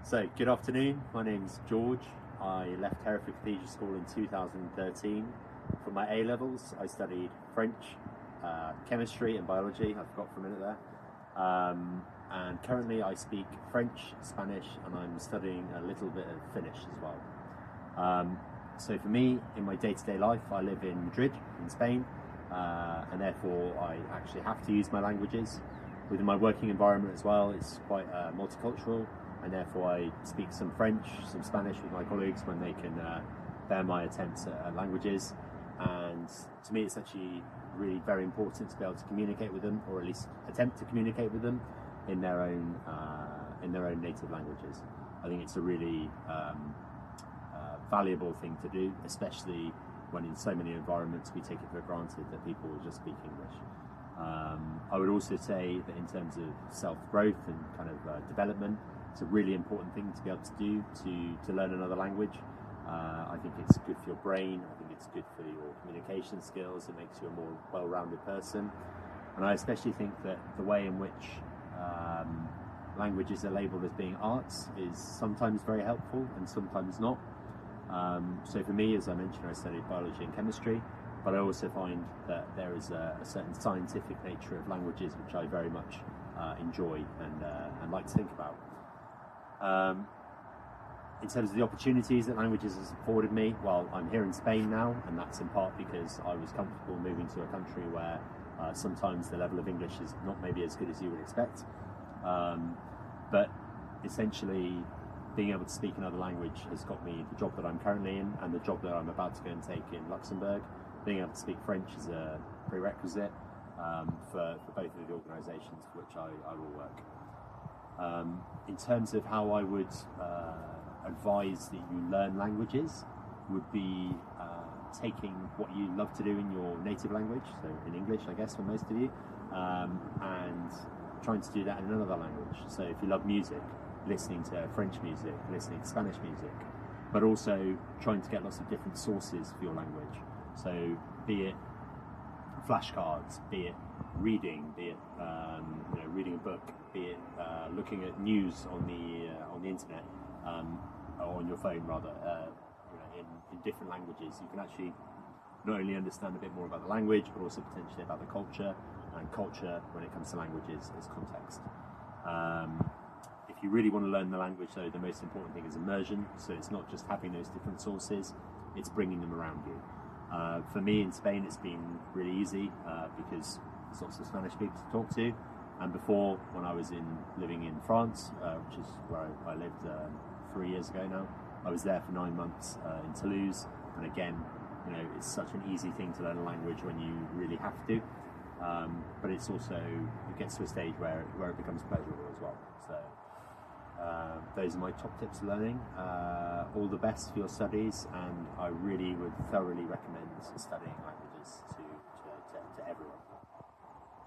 So, good afternoon. My name's George. I left Hereford Cathedral School in 2013. For my A levels, I studied French, chemistry, and biology. I forgot for a minute there. And currently, I speak French, Spanish, and I'm studying a little bit of Finnish as well. So, for me, in my day-to-day life, I live in Madrid, in Spain, and therefore I actually have to use my languages. Within my working environment as well, it's quite multicultural. And therefore I speak some French, some Spanish with my colleagues when they can bear my attempts at languages. And to me it's actually really very important to be able to communicate with them, or at least attempt to communicate with them in their own native languages. I think it's a really valuable thing to do, especially when in so many environments we take it for granted that people will just speak English. I would also say that in terms of self-growth and kind of development, it's a really important thing to be able to do to learn another language. I think it's good for your brain. I think it's good for your communication skills. It makes you a more well-rounded person. And I especially think that the way in which languages are labelled as being arts is sometimes very helpful and sometimes not. So for me, as I mentioned, I studied biology and chemistry, but I also find that there is a certain scientific nature of languages which I very much enjoy and like to think about. In terms of the opportunities that languages has afforded me, well, I'm here in Spain now, and that's in part because I was comfortable moving to a country where sometimes the level of English is not maybe as good as you would expect. But essentially, being able to speak another language has got me the job that I'm currently in and the job that I'm about to go and take in Luxembourg. Being able to speak French is a prerequisite for both of the organisations for which I will work. In terms of how I would advise that you learn languages, would be taking what you love to do in your native language, so in English I guess for most of you, and trying to do that in another language. So if you love music, listening to French music, listening to Spanish music, but also trying to get lots of different sources for your language. So be it flashcards, be it reading, be it reading a book, be it looking at news on the internet, or on your phone rather, in different languages. You can actually not only understand a bit more about the language, but also potentially about the culture. And culture, when it comes to languages, is context. If you really want to learn the language, though, the most important thing is immersion. So it's not just having those different sources; it's bringing them around you. For me in Spain, it's been really easy because there's lots of Spanish people to talk to. And before, when I was living in France, which is where I lived 3 years ago now, I was there for 9 months in Toulouse. And again, it's such an easy thing to learn a language when you really have to. But it's also, it gets to a stage where it becomes pleasurable as well. So those are my top tips for learning. All the best for your studies, and I really would thoroughly recommend studying languages to